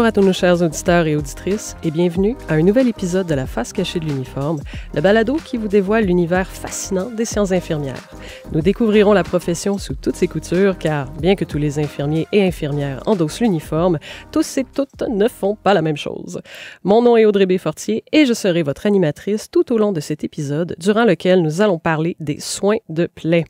à tous nos chers auditeurs et auditrices et bienvenue à un nouvel épisode de La face cachée de l'uniforme, le balado qui vous dévoile l'univers fascinant des sciences infirmières. Nous découvrirons la profession sous toutes ses coutures car, bien que tous les infirmiers et infirmières endossent l'uniforme, tous et toutes ne font pas la même chose. Mon nom est Audrey B. Fortier et je serai votre animatrice tout au long de cet épisode durant lequel nous allons parler des soins de plaie.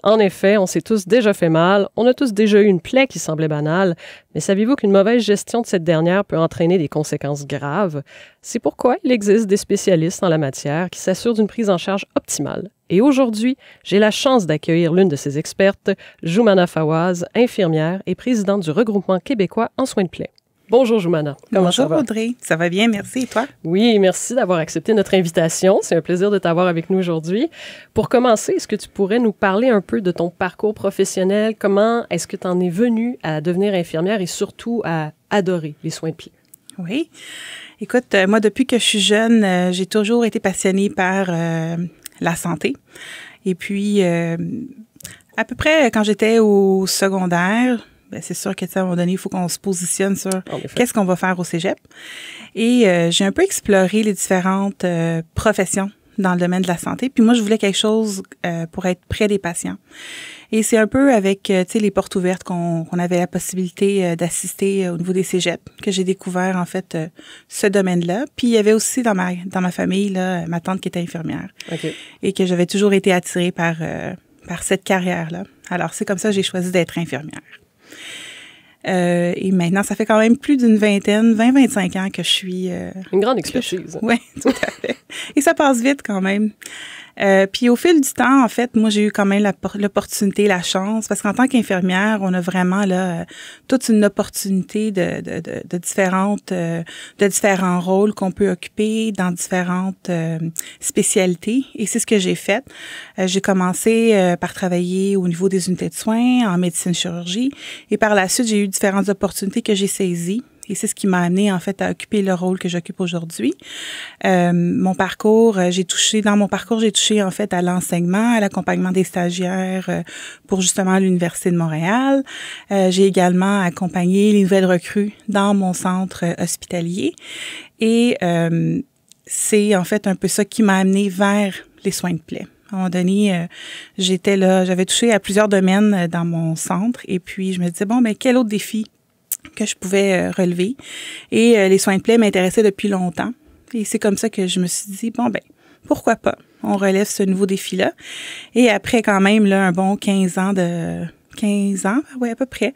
En effet, on s'est tous déjà fait mal, on a tous déjà eu une plaie qui semblait banale, mais saviez-vous qu'une mauvaise gestion de cette dernière peut entraîner des conséquences graves? C'est pourquoi il existe des spécialistes en la matière qui s'assurent d'une prise en charge optimale. Et aujourd'hui, j'ai la chance d'accueillir l'une de ces expertes, Joumana Fawaz, infirmière et présidente du regroupement québécois en soins de plaie. Bonjour Joumana. Comment ça va? Bonjour Audrey. Ça va bien, merci. Et toi? Oui, merci d'avoir accepté notre invitation. C'est un plaisir de t'avoir avec nous aujourd'hui. Pour commencer, est-ce que tu pourrais nous parler un peu de ton parcours professionnel? Comment est-ce que tu en es venue à devenir infirmière et surtout à adorer les soins de plaie? Oui. Écoute, moi, depuis que je suis jeune, j'ai toujours été passionnée par la santé. Et puis, à peu près quand j'étais au secondaire, bien, c'est sûr qu'à un moment donné, il faut qu'on se positionne sur qu'est-ce qu'on va faire au cégep. Et j'ai un peu exploré les différentes professions dans le domaine de la santé. Puis moi, je voulais quelque chose pour être près des patients. Et c'est un peu avec les portes ouvertes qu'on avait la possibilité d'assister au niveau des cégeps que j'ai découvert en fait ce domaine-là. Puis il y avait aussi dans ma famille là, ma tante qui était infirmière. Okay. Et que j'avais toujours été attirée par cette carrière-là. Alors c'est comme ça que j'ai choisi d'être infirmière. Et maintenant, ça fait quand même plus d'une 20-25 ans que je suis... Une grande expertise. Oui, tout à fait. Et ça passe vite quand même. Puis au fil du temps, en fait, moi, j'ai eu quand même l'opportunité, la chance, parce qu'en tant qu'infirmière, on a vraiment là toute une opportunité de différents rôles qu'on peut occuper dans différentes spécialités. Et c'est ce que j'ai fait. J'ai commencé par travailler au niveau des unités de soins, en médecine-chirurgie. Et par la suite, j'ai eu différentes opportunités que j'ai saisies. Et c'est ce qui m'a amené en fait à occuper le rôle que j'occupe aujourd'hui. Dans mon parcours, j'ai touché en fait à l'enseignement, à l'accompagnement des stagiaires pour justement l'Université de Montréal. J'ai également accompagné les nouvelles recrues dans mon centre hospitalier. Et c'est en fait un peu ça qui m'a amené vers les soins de plaie. À un moment donné, j'avais touché à plusieurs domaines dans mon centre et puis je me disais, bon, mais quel autre défi que je pouvais relever. Et les soins de plaie m'intéressaient depuis longtemps. Et c'est comme ça que je me suis dit, bon, ben pourquoi pas? On relève ce nouveau défi-là. Et après quand même là, un bon 15 ans, oui, à peu près,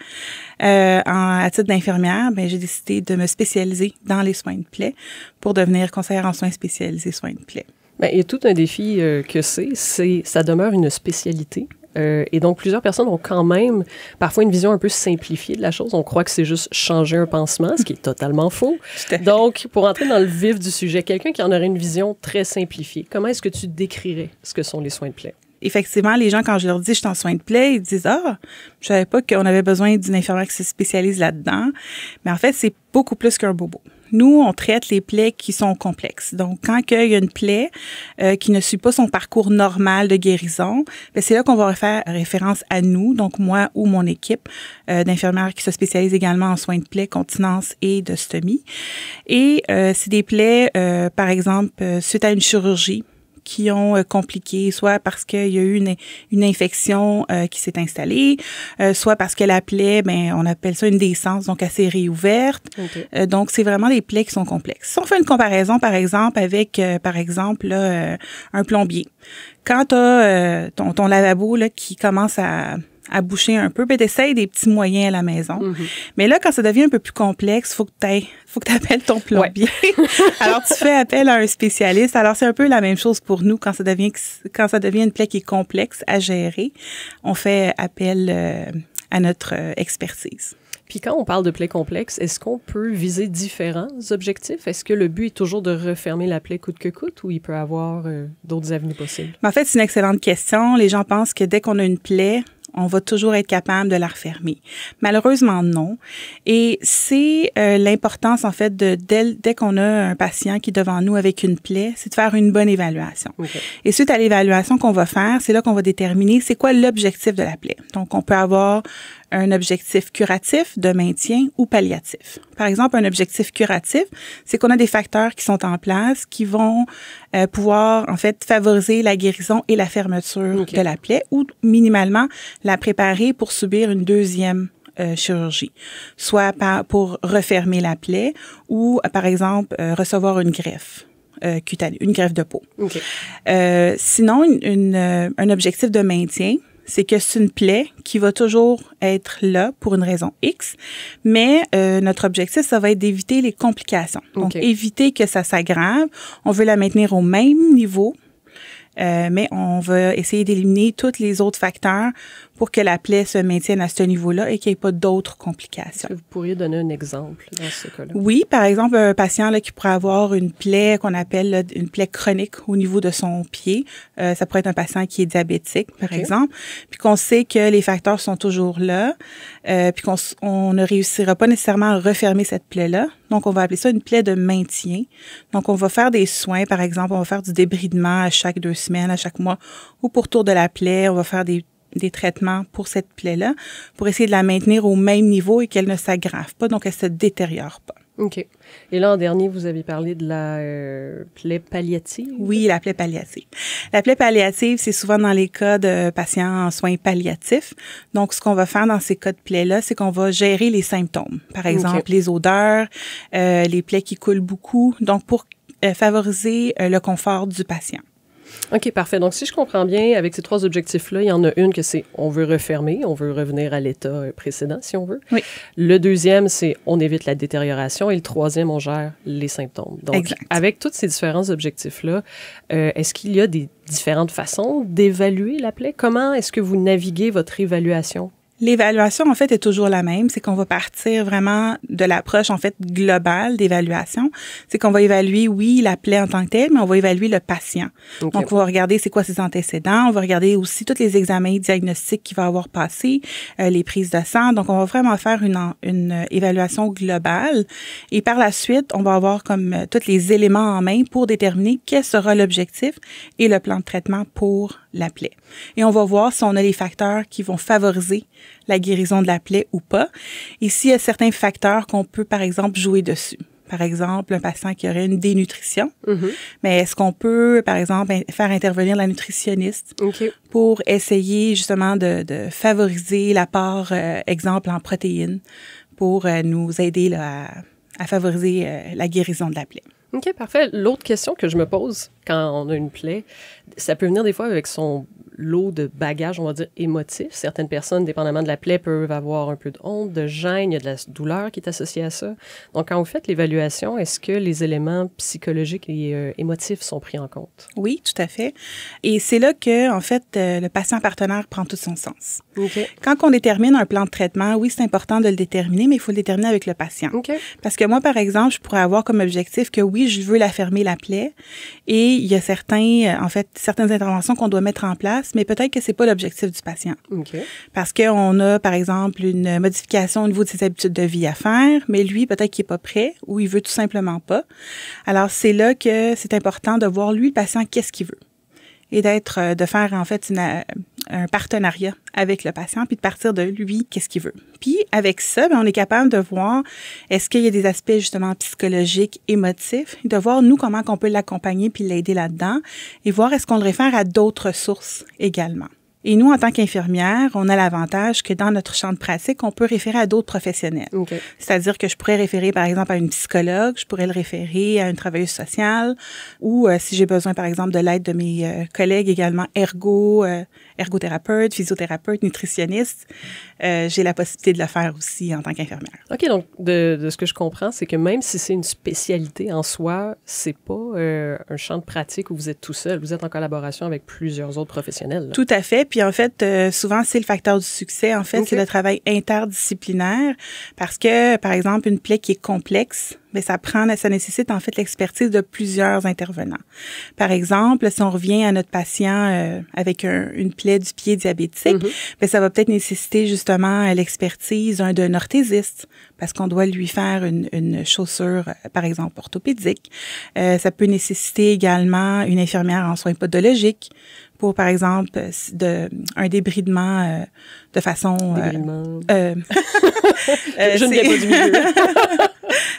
à titre d'infirmière, ben j'ai décidé de me spécialiser dans les soins de plaie pour devenir conseillère en soins spécialisés soins de plaie. Bien, il y a tout un défi que ça demeure une spécialité. Et donc, plusieurs personnes ont quand même parfois une vision un peu simplifiée de la chose. On croit que c'est juste changer un pansement, ce qui est totalement faux. Donc, pour entrer dans le vif du sujet, quelqu'un qui en aurait une vision très simplifiée, comment est-ce que tu décrirais ce que sont les soins de plaie? Effectivement, les gens, quand je leur dis « je suis en soins de plaie », ils disent « Ah, je savais pas qu'on avait besoin d'une infirmière qui se spécialise là-dedans. » Mais en fait, c'est beaucoup plus qu'un bobo. Nous, on traite les plaies qui sont complexes. Donc, quand il y a une plaie qui ne suit pas son parcours normal de guérison, bien, c'est là qu'on va faire référence à nous, donc moi ou mon équipe d'infirmières qui se spécialise également en soins de plaie, continence et d'ostomie. Et c'est des plaies, par exemple, suite à une chirurgie, qui ont compliqué, soit parce qu'il y a eu une infection qui s'est installée, soit parce que la plaie, ben on appelle ça une décence, donc elle s'est réouverte. Okay. Donc, c'est vraiment des plaies qui sont complexes. Si on fait une comparaison, par exemple, avec, là, un plombier. Quand tu as ton lavabo là, qui commence à boucher un peu, ben t'essayes des petits moyens à la maison. Mm-hmm. Mais là, quand ça devient un peu plus complexe, faut que tu appelles ton plombier. Ouais. Alors, tu fais appel à un spécialiste. Alors, c'est un peu la même chose pour nous quand ça devient une plaie qui est complexe à gérer. On fait appel à notre expertise. Puis quand on parle de plaie complexe, est-ce qu'on peut viser différents objectifs? Est-ce que le but est toujours de refermer la plaie coûte que coûte ou il peut y avoir d'autres avenues possibles? En fait, c'est une excellente question. Les gens pensent que dès qu'on a une plaie, on va toujours être capable de la refermer. Malheureusement, non. Et c'est l'importance, en fait, dès qu'on a un patient qui est devant nous avec une plaie, c'est de faire une bonne évaluation. Okay. Et suite à l'évaluation qu'on va faire, c'est là qu'on va déterminer c'est quoi l'objectif de la plaie. Donc, on peut avoir un objectif curatif, de maintien ou palliatif. Par exemple, un objectif curatif, c'est qu'on a des facteurs qui sont en place qui vont pouvoir, en fait, favoriser la guérison et la fermeture de la plaie ou minimalement la préparer pour subir une deuxième chirurgie, soit pour refermer la plaie ou, par exemple, recevoir une greffe cutanée, une greffe de peau. Okay. Sinon, un objectif de maintien, c'est que c'est une plaie qui va toujours être là pour une raison X, mais notre objectif, ça va être d'éviter les complications. Donc, éviter que ça s'aggrave. On veut la maintenir au même niveau, mais on va essayer d'éliminer tous les autres facteurs pour que la plaie se maintienne à ce niveau-là et qu'il n'y ait pas d'autres complications. Est-ce que vous pourriez donner un exemple dans ce cas-là? Oui, par exemple, un patient là, qui pourrait avoir une plaie qu'on appelle là, une plaie chronique au niveau de son pied. Ça pourrait être un patient qui est diabétique, par exemple, puis qu'on sait que les facteurs sont toujours là, puis qu'on ne réussira pas nécessairement à refermer cette plaie-là. Donc, on va appeler ça une plaie de maintien. Donc, on va faire des soins, par exemple, on va faire du débridement à chaque 2 semaines, à chaque mois, ou pour tour de la plaie, on va faire des traitements pour cette plaie-là, pour essayer de la maintenir au même niveau et qu'elle ne s'aggrave pas, donc elle ne se détériore pas. OK. Et là, en dernier, vous avez parlé de la plaie palliative? Oui, la plaie palliative. La plaie palliative, c'est souvent dans les cas de patients en soins palliatifs. Donc, ce qu'on va faire dans ces cas de plaies-là, c'est qu'on va gérer les symptômes. Par exemple, les odeurs, les plaies qui coulent beaucoup, donc pour favoriser le confort du patient. OK, parfait. Donc, si je comprends bien, avec ces 3 objectifs-là, il y en a une que c'est on veut refermer, on veut revenir à l'état précédent, si on veut. Oui. Le deuxième, c'est on évite la détérioration. Et le troisième, on gère les symptômes. Donc, exact. Avec tous ces différents objectifs-là, est-ce qu'il y a des différentes façons d'évaluer la plaie? Comment est-ce que vous naviguez votre évaluation? L'évaluation, en fait, est toujours la même. C'est qu'on va partir vraiment de l'approche, en fait, globale d'évaluation. C'est qu'on va évaluer, oui, la plaie en tant que telle, mais on va évaluer le patient. Donc, on va regarder c'est quoi ses antécédents. On va regarder aussi tous les examens diagnostiques qu'il va avoir passés, les prises de sang. Donc, on va vraiment faire une évaluation globale. Et par la suite, on va avoir comme tous les éléments en main pour déterminer quel sera l'objectif et le plan de traitement pour la plaie. Et on va voir si on a les facteurs qui vont favoriser la guérison de la plaie ou pas. Et s'il y a certains facteurs qu'on peut, par exemple, jouer dessus. Par exemple, un patient qui aurait une dénutrition. Mais est-ce qu'on peut, par exemple, faire intervenir la nutritionniste pour essayer justement de favoriser l'apport, exemple, en protéines pour nous aider là, à favoriser la guérison de la plaie. OK, parfait. L'autre question que je me pose quand on a une plaie, ça peut venir des fois avec son lot de bagages, on va dire, émotifs. Certaines personnes, dépendamment de la plaie, peuvent avoir un peu de honte, de gêne, il y a de la douleur qui est associée à ça. Donc, quand vous faites l'évaluation, est-ce que les éléments psychologiques et émotifs sont pris en compte? Oui, tout à fait. Et c'est là que, en fait, le patient partenaire prend tout son sens. Quand on détermine un plan de traitement, oui, c'est important de le déterminer, mais il faut le déterminer avec le patient. Parce que moi, par exemple, je pourrais avoir comme objectif que oui, je veux la fermer la plaie et il y a certaines interventions qu'on doit mettre en place, mais peut-être que c'est pas l'objectif du patient. Parce qu'on a, par exemple, une modification au niveau de ses habitudes de vie à faire, mais lui, peut-être qu'il est pas prêt ou il veut tout simplement pas. Alors, c'est là que c'est important de voir, lui, le patient, qu'est-ce qu'il veut. Et de faire, en fait, un partenariat avec le patient, puis de partir de lui, qu'est-ce qu'il veut. Puis, avec ça, on est capable de voir, est-ce qu'il y a des aspects, justement, psychologiques, émotifs, de voir, nous, comment on peut l'accompagner puis l'aider là-dedans, et voir est-ce qu'on le réfère à d'autres sources également. Et nous, en tant qu'infirmière, on a l'avantage que dans notre champ de pratique, on peut référer à d'autres professionnels. C'est-à-dire que je pourrais référer, par exemple, à une psychologue, je pourrais le référer à une travailleuse sociale, ou si j'ai besoin, par exemple, de l'aide de mes collègues également ergothérapeutes, physiothérapeutes, nutritionnistes, j'ai la possibilité de le faire aussi en tant qu'infirmière. OK, donc de ce que je comprends, c'est que même si c'est une spécialité en soi, c'est pas un champ de pratique où vous êtes tout seul, vous êtes en collaboration avec plusieurs autres professionnels. Là. Tout à fait. Puis en fait, souvent, c'est le facteur du succès. En fait, c'est le travail interdisciplinaire parce que, par exemple, une plaie qui est complexe, mais ça nécessite en fait l'expertise de plusieurs intervenants. Par exemple, si on revient à notre patient avec une plaie du pied diabétique, bien, ça va peut-être nécessiter justement l'expertise d'un orthésiste parce qu'on doit lui faire une chaussure, par exemple, orthopédique. Ça peut nécessiter également une infirmière en soins podologiques pour, par exemple, un débridement de façon... Débridement. Je ne viens pas du milieu.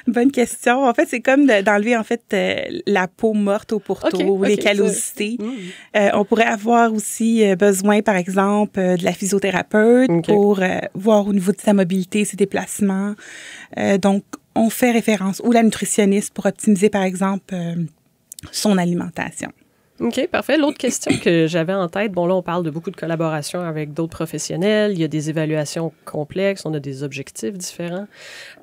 Bonne question. En fait, c'est comme d'enlever en fait la peau morte au pourtour ou les callosités. On pourrait avoir aussi besoin, par exemple, de la physiothérapeute pour voir au niveau de sa mobilité, ses déplacements. Donc, on fait référence, ou la nutritionniste pour optimiser, par exemple, son alimentation. OK, parfait. L'autre question que j'avais en tête, bon là, on parle de beaucoup de collaboration avec d'autres professionnels, il y a des évaluations complexes, on a des objectifs différents.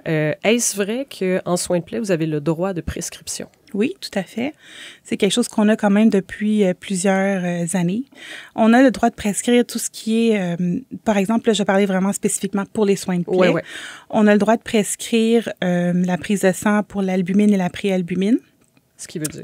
Est-ce vrai qu'en soins de plaie, vous avez le droit de prescription? Oui, tout à fait. C'est quelque chose qu'on a quand même depuis plusieurs années. On a le droit de prescrire tout ce qui est, par exemple, là, je parlais vraiment spécifiquement pour les soins de plaie. Ouais. On a le droit de prescrire la prise de sang pour l'albumine et la préalbumine. Ce qui veut dire?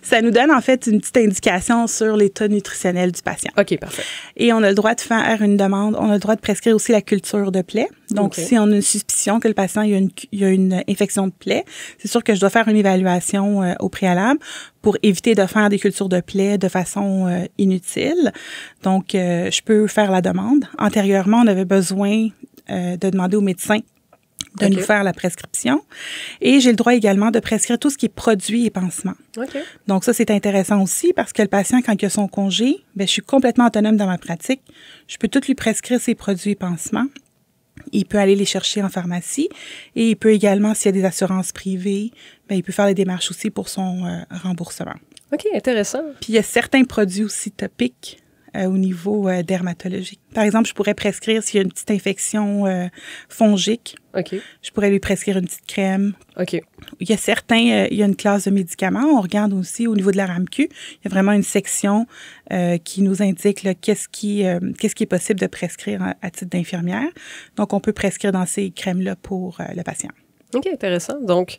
Ça nous donne en fait une petite indication sur l'état nutritionnel du patient. OK, parfait. Et on a le droit de faire une demande. On a le droit de prescrire aussi la culture de plaie. Donc, si on a une suspicion que le patient il y a une infection de plaie, c'est sûr que je dois faire une évaluation au préalable pour éviter de faire des cultures de plaie de façon inutile. Donc, je peux faire la demande. Antérieurement, on avait besoin de demander au médecin de nous faire la prescription. Et j'ai le droit également de prescrire tout ce qui est produits et pansements. Donc ça, c'est intéressant aussi parce que le patient, quand il a son congé, bien, je suis complètement autonome dans ma pratique. Je peux tout lui prescrire ses produits et pansements. Il peut aller les chercher en pharmacie et il peut également, s'il y a des assurances privées, bien, il peut faire les démarches aussi pour son remboursement. OK, intéressant. Puis il y a certains produits aussi topiques au niveau dermatologique. Par exemple, je pourrais prescrire s'il y a une petite infection fongique. Je pourrais lui prescrire une petite crème. Il y a certains, il y a une classe de médicaments. On regarde aussi au niveau de la RAMQ. Il y a vraiment une section qui nous indique qu'est-ce qui est possible de prescrire à titre d'infirmière. Donc, on peut prescrire dans ces crèmes-là pour le patient. OK, intéressant. Donc,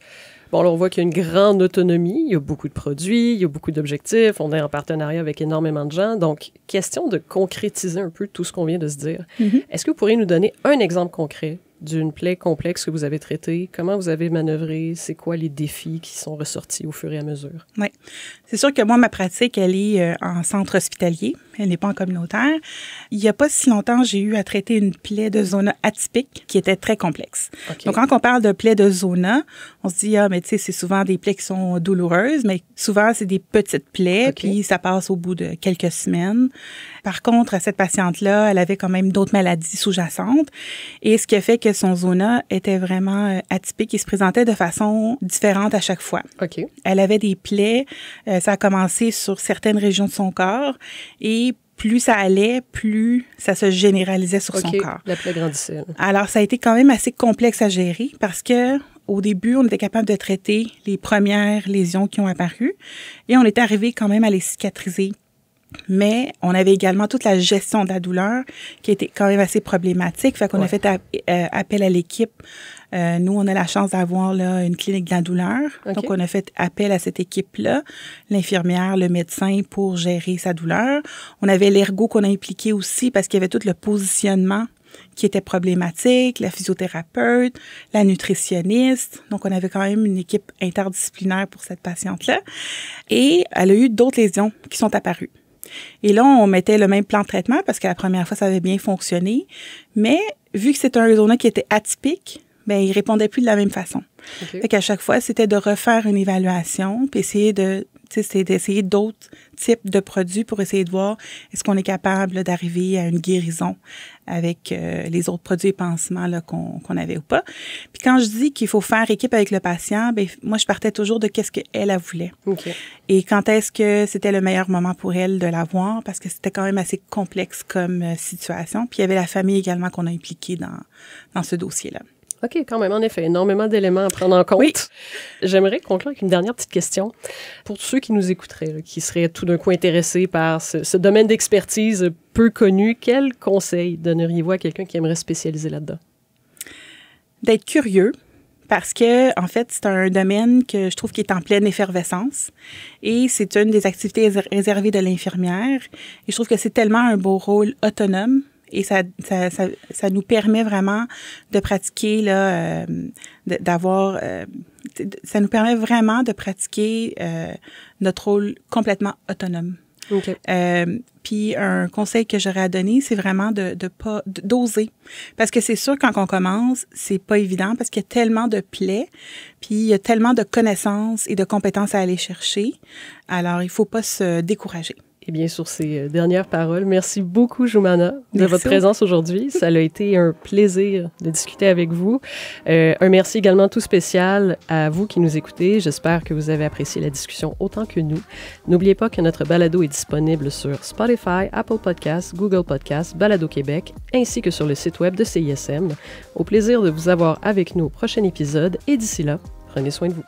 bon, là, on voit qu'il y a une grande autonomie, il y a beaucoup de produits, il y a beaucoup d'objectifs, on est en partenariat avec énormément de gens. Donc, question de concrétiser un peu tout ce qu'on vient de se dire. Est-ce que vous pourriez nous donner un exemple concret d'une plaie complexe que vous avez traitée? Comment vous avez manœuvré? C'est quoi les défis qui sont ressortis au fur et à mesure? Oui. C'est sûr que moi, ma pratique, elle est en centre hospitalier. Elle n'est pas en communautaire. Il n'y a pas si longtemps, j'ai eu à traiter une plaie de zona atypique qui était très complexe. Donc, quand on parle de plaie de zona, on se dit, mais tu sais, c'est souvent des plaies qui sont douloureuses, mais souvent, c'est des petites plaies, puis ça passe au bout de quelques semaines. Par contre, cette patiente-là, elle avait quand même d'autres maladies sous-jacentes. Et ce qui a fait que son zona était vraiment atypique et se présentait de façon différente à chaque fois. Elle avait des plaies. Ça a commencé sur certaines régions de son corps et plus ça allait, plus ça se généralisait sur son corps. La plaie grandissait. Alors, ça a été quand même assez complexe à gérer parce que au début, on était capable de traiter les premières lésions qui ont apparu et on était arrivé quand même à les cicatriser. Mais on avait également toute la gestion de la douleur qui était quand même assez problématique. Fait qu'on a fait appel à l'équipe. Nous, on a la chance d'avoir là une clinique de la douleur. Donc, on a fait appel à cette équipe-là, l'infirmière, le médecin pour gérer sa douleur. On avait l'ergo qu'on a impliqué aussi parce qu'il y avait tout le positionnement qui était problématique, la physiothérapeute, la nutritionniste. Donc, on avait quand même une équipe interdisciplinaire pour cette patiente-là. Et elle a eu d'autres lésions qui sont apparues. Et là, on mettait le même plan de traitement parce que la première fois, ça avait bien fonctionné. Mais vu que c'était un zona qui était atypique, bien, il répondait plus de la même façon. Fait qu'à chaque fois, c'était de refaire une évaluation puis d'essayer d'autres types de produits pour essayer de voir est-ce qu'on est capable d'arriver à une guérison avec les autres produits et pansements là, qu'on avait ou pas. Puis quand je dis qu'il faut faire équipe avec le patient, bien, moi, je partais toujours de qu'est-ce qu'elle voulait. Et quand est-ce que c'était le meilleur moment pour elle de la voir, parce que c'était quand même assez complexe comme situation. Puis il y avait la famille également qu'on a impliquée dans ce dossier-là. OK, quand même, en effet, énormément d'éléments à prendre en compte. Oui. J'aimerais conclure avec une dernière petite question. Pour ceux qui nous écouteraient, là, qui seraient tout d'un coup intéressés par ce domaine d'expertise peu connu, quel conseil donneriez-vous à quelqu'un qui aimerait se spécialiser là-dedans? D'être curieux, parce que, en fait, c'est un domaine que je trouve qui est en pleine effervescence et c'est une des activités réservées de l'infirmière. Et je trouve que c'est tellement un beau rôle autonome. Et ça nous permet vraiment de pratiquer, là, d'avoir ça nous permet vraiment de pratiquer notre rôle complètement autonome. Okay. Puis un conseil que j'aurais à donner, c'est vraiment d'oser. Parce que c'est sûr, quand on commence, c'est pas évident parce qu'il y a tellement de plaies, puis il y a tellement de connaissances et de compétences à aller chercher. Alors, il faut pas se décourager. Et bien, sur ces dernières paroles, merci beaucoup, Joumana, de votre présence aujourd'hui. Ça a été un plaisir de discuter avec vous. Un merci également tout spécial à vous qui nous écoutez. J'espère que vous avez apprécié la discussion autant que nous. N'oubliez pas que notre balado est disponible sur Spotify, Apple Podcasts, Google Podcasts, Balado Québec, ainsi que sur le site web de CISM. Au plaisir de vous avoir avec nous au prochain épisode. Et d'ici là, prenez soin de vous.